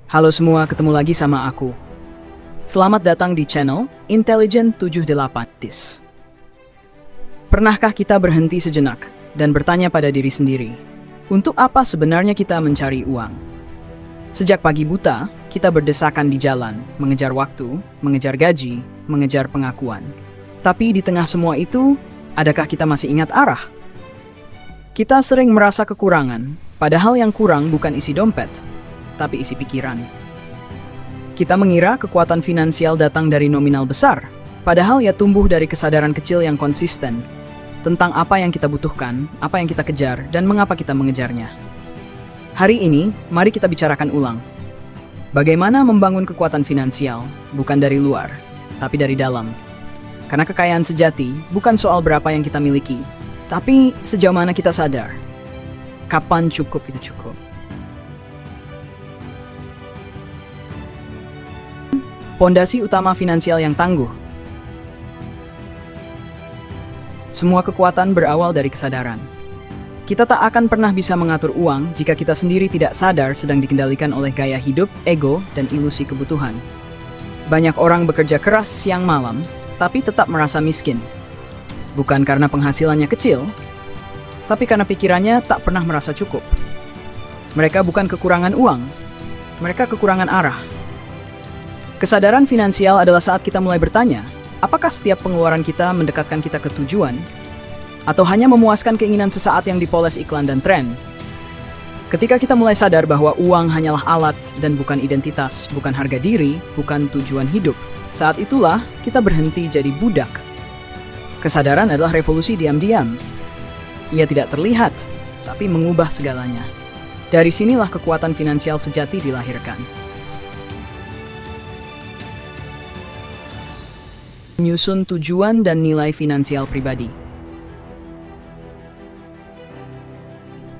Halo semua, ketemu lagi sama aku. Selamat datang di channel Intelligent 78 TIS. Pernahkah kita berhenti sejenak dan bertanya pada diri sendiri, untuk apa sebenarnya kita mencari uang? Sejak pagi buta, kita berdesakan di jalan, mengejar waktu, mengejar gaji, mengejar pengakuan. Tapi di tengah semua itu, adakah kita masih ingat arah? Kita sering merasa kekurangan, padahal yang kurang bukan isi dompet, tapi isi pikiran. Kita mengira kekuatan finansial datang dari nominal besar, padahal ia tumbuh dari kesadaran kecil yang konsisten tentang apa yang kita butuhkan, apa yang kita kejar, dan mengapa kita mengejarnya. Hari ini, mari kita bicarakan ulang. Bagaimana membangun kekuatan finansial, bukan dari luar, tapi dari dalam. Karena kekayaan sejati bukan soal berapa yang kita miliki, tapi sejauh mana kita sadar. Kapan cukup itu cukup. Pondasi utama finansial yang tangguh. Semua kekuatan berawal dari kesadaran. Kita tak akan pernah bisa mengatur uang jika kita sendiri tidak sadar sedang dikendalikan oleh gaya hidup, ego, dan ilusi kebutuhan. Banyak orang bekerja keras siang malam, tapi tetap merasa miskin. Bukan karena penghasilannya kecil, tapi karena pikirannya tak pernah merasa cukup. Mereka bukan kekurangan uang, mereka kekurangan arah. Kesadaran finansial adalah saat kita mulai bertanya, apakah setiap pengeluaran kita mendekatkan kita ke tujuan? Atau hanya memuaskan keinginan sesaat yang dipoles iklan dan tren? Ketika kita mulai sadar bahwa uang hanyalah alat dan bukan identitas, bukan harga diri, bukan tujuan hidup, saat itulah kita berhenti jadi budak. Kesadaran adalah revolusi diam-diam. Ia tidak terlihat, tapi mengubah segalanya. Dari sinilah kekuatan finansial sejati dilahirkan. Menyusun tujuan dan nilai finansial pribadi.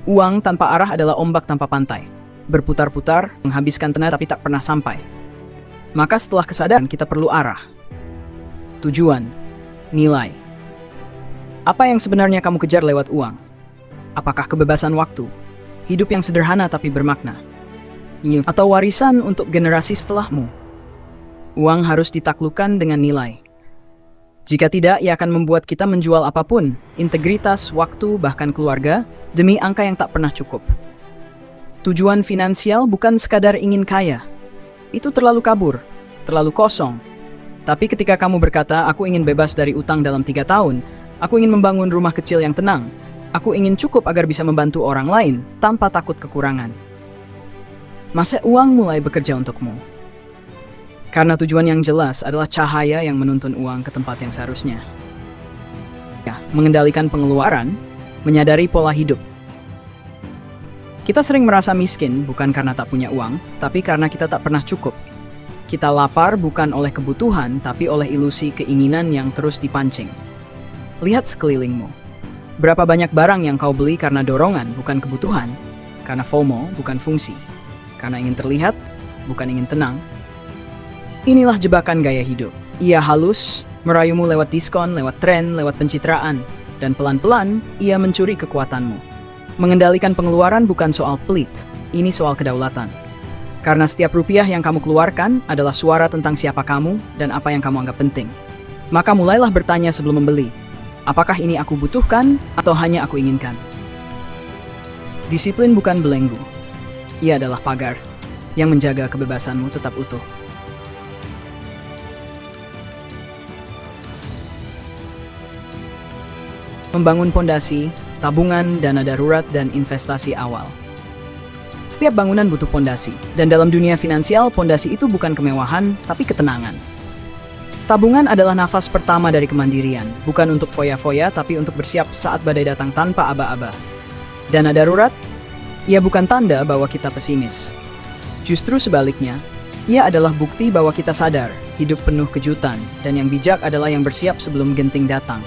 Uang tanpa arah adalah ombak tanpa pantai. Berputar-putar, menghabiskan tenaga tapi tak pernah sampai. Maka setelah kesadaran kita perlu arah. Tujuan, nilai. Apa yang sebenarnya kamu kejar lewat uang? Apakah kebebasan waktu? Hidup yang sederhana tapi bermakna? Atau warisan untuk generasi setelahmu? Uang harus ditaklukkan dengan nilai. Jika tidak, ia akan membuat kita menjual apapun, integritas, waktu, bahkan keluarga, demi angka yang tak pernah cukup. Tujuan finansial bukan sekadar ingin kaya. Itu terlalu kabur, terlalu kosong. Tapi ketika kamu berkata, aku ingin bebas dari utang dalam 3 tahun, aku ingin membangun rumah kecil yang tenang, aku ingin cukup agar bisa membantu orang lain, tanpa takut kekurangan. Masa uang mulai bekerja untukmu? Karena tujuan yang jelas adalah cahaya yang menuntun uang ke tempat yang seharusnya. Mengendalikan pengeluaran, menyadari pola hidup. Kita sering merasa miskin bukan karena tak punya uang, tapi karena kita tak pernah cukup. Kita lapar bukan oleh kebutuhan, tapi oleh ilusi keinginan yang terus dipancing. Lihat sekelilingmu. Berapa banyak barang yang kau beli karena dorongan, bukan kebutuhan. Karena FOMO, bukan fungsi. Karena ingin terlihat, bukan ingin tenang. Inilah jebakan gaya hidup. Ia halus, merayumu lewat diskon, lewat tren, lewat pencitraan, dan pelan-pelan ia mencuri kekuatanmu. Mengendalikan pengeluaran bukan soal pelit, ini soal kedaulatan. Karena setiap rupiah yang kamu keluarkan adalah suara tentang siapa kamu dan apa yang kamu anggap penting. Maka mulailah bertanya sebelum membeli, apakah ini aku butuhkan atau hanya aku inginkan? Disiplin bukan belenggu, ia adalah pagar yang menjaga kebebasanmu tetap utuh. Membangun pondasi, tabungan, dana darurat, dan investasi awal. Setiap bangunan butuh pondasi, dan dalam dunia finansial, pondasi itu bukan kemewahan, tapi ketenangan. Tabungan adalah nafas pertama dari kemandirian, bukan untuk foya-foya, tapi untuk bersiap saat badai datang tanpa aba-aba. Dana darurat, ia bukan tanda bahwa kita pesimis. Justru sebaliknya, ia adalah bukti bahwa kita sadar, hidup penuh kejutan, dan yang bijak adalah yang bersiap sebelum genting datang.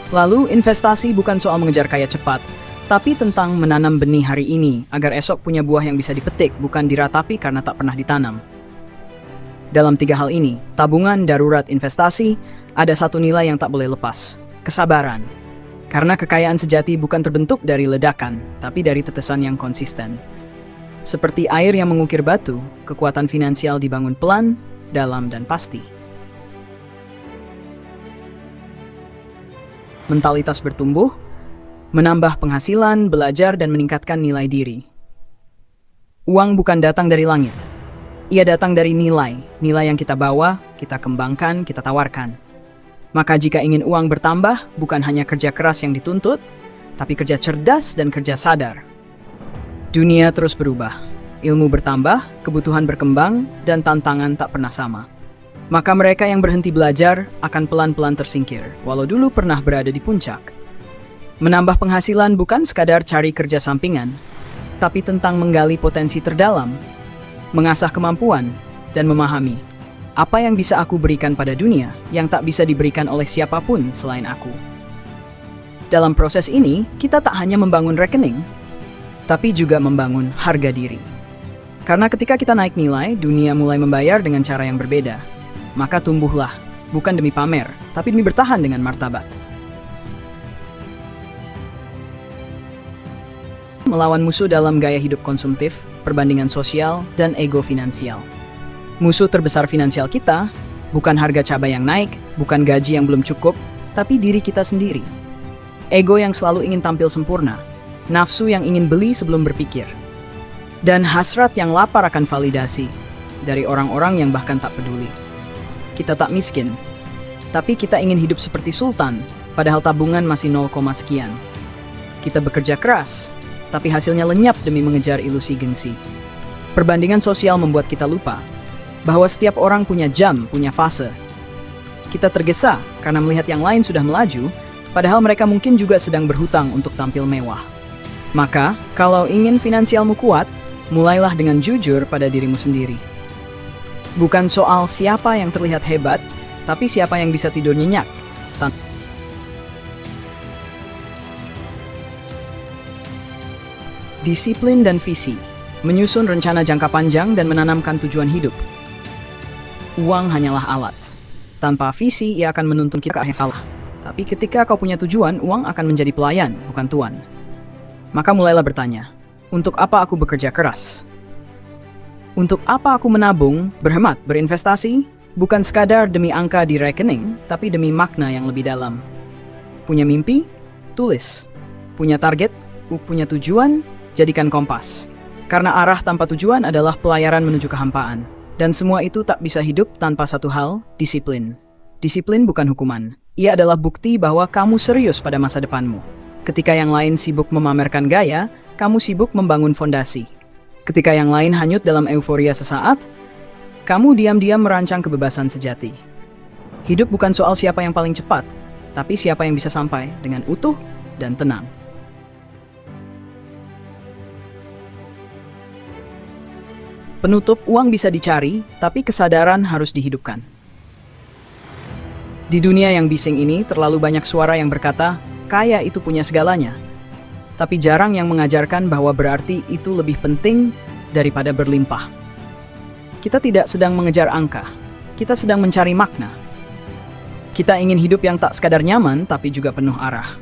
Lalu, investasi bukan soal mengejar kaya cepat, tapi tentang menanam benih hari ini agar esok punya buah yang bisa dipetik, bukan diratapi karena tak pernah ditanam. Dalam 3 hal ini, tabungan, darurat, investasi, ada satu nilai yang tak boleh lepas, kesabaran. Karena kekayaan sejati bukan terbentuk dari ledakan, tapi dari tetesan yang konsisten. Seperti air yang mengukir batu, kekuatan finansial dibangun pelan, dalam, dan pasti. Mentalitas bertumbuh, menambah penghasilan, belajar, dan meningkatkan nilai diri. Uang bukan datang dari langit. Ia datang dari nilai yang kita bawa, kita kembangkan, kita tawarkan. Maka jika ingin uang bertambah, bukan hanya kerja keras yang dituntut, tapi kerja cerdas dan kerja sadar. Dunia terus berubah, ilmu bertambah, kebutuhan berkembang, dan tantangan tak pernah sama. Maka mereka yang berhenti belajar akan pelan-pelan tersingkir, walau dulu pernah berada di puncak. Menambah penghasilan bukan sekadar cari kerja sampingan, tapi tentang menggali potensi terdalam, mengasah kemampuan, dan memahami apa yang bisa aku berikan pada dunia yang tak bisa diberikan oleh siapapun selain aku. Dalam proses ini, kita tak hanya membangun rekening, tapi juga membangun harga diri. Karena ketika kita naik nilai, dunia mulai membayar dengan cara yang berbeda. Maka tumbuhlah, bukan demi pamer, tapi demi bertahan dengan martabat. Melawan musuh dalam gaya hidup konsumtif, perbandingan sosial, dan ego finansial. Musuh terbesar finansial kita bukan harga cabai yang naik, bukan gaji yang belum cukup, tapi diri kita sendiri. Ego yang selalu ingin tampil sempurna, nafsu yang ingin beli sebelum berpikir, dan hasrat yang lapar akan validasi dari orang-orang yang bahkan tak peduli. Kita tak miskin, tapi kita ingin hidup seperti sultan, padahal tabungan masih 0, sekian. Kita bekerja keras, tapi hasilnya lenyap demi mengejar ilusi gengsi. Perbandingan sosial membuat kita lupa bahwa setiap orang punya jam, punya fase. Kita tergesa karena melihat yang lain sudah melaju, padahal mereka mungkin juga sedang berhutang untuk tampil mewah. Maka, kalau ingin finansialmu kuat, mulailah dengan jujur pada dirimu sendiri. Bukan soal siapa yang terlihat hebat, tapi siapa yang bisa tidur nyenyak. Disiplin dan visi, menyusun rencana jangka panjang dan menanamkan tujuan hidup. Uang hanyalah alat. Tanpa visi, ia akan menuntun kita ke arah yang salah. Tapi ketika kau punya tujuan, uang akan menjadi pelayan, bukan tuan. Maka mulailah bertanya, untuk apa aku bekerja keras? Untuk apa aku menabung, berhemat, berinvestasi? Bukan sekadar demi angka di rekening, tapi demi makna yang lebih dalam. Punya mimpi? Tulis. Punya target? Punya tujuan? Jadikan kompas. Karena arah tanpa tujuan adalah pelayaran menuju kehampaan. Dan semua itu tak bisa hidup tanpa satu hal, disiplin. Disiplin bukan hukuman. Ia adalah bukti bahwa kamu serius pada masa depanmu. Ketika yang lain sibuk memamerkan gaya, kamu sibuk membangun fondasi. Ketika yang lain hanyut dalam euforia sesaat, kamu diam-diam merancang kebebasan sejati. Hidup bukan soal siapa yang paling cepat, tapi siapa yang bisa sampai dengan utuh dan tenang. Penutup, uang bisa dicari, tapi kesadaran harus dihidupkan. Di dunia yang bising ini, terlalu banyak suara yang berkata, kaya itu punya segalanya. Tapi jarang yang mengajarkan bahwa berarti itu lebih penting daripada berlimpah. Kita tidak sedang mengejar angka, kita sedang mencari makna. Kita ingin hidup yang tak sekadar nyaman, tapi juga penuh arah.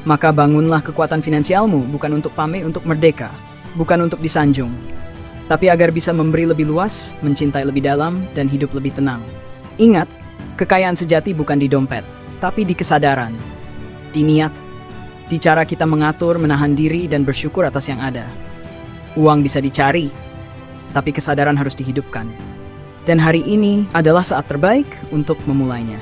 Maka bangunlah kekuatan finansialmu, bukan untuk pamer, untuk merdeka, bukan untuk disanjung, tapi agar bisa memberi lebih luas, mencintai lebih dalam, dan hidup lebih tenang. Ingat, kekayaan sejati bukan di dompet, tapi di kesadaran, di niat, di cara kita mengatur, menahan diri, dan bersyukur atas yang ada. Uang bisa dicari, tapi kesadaran harus dihidupkan. Dan hari ini adalah saat terbaik untuk memulainya.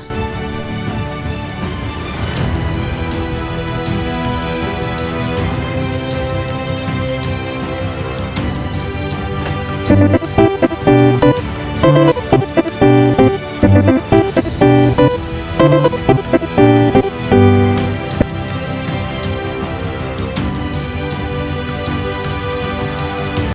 Thank you.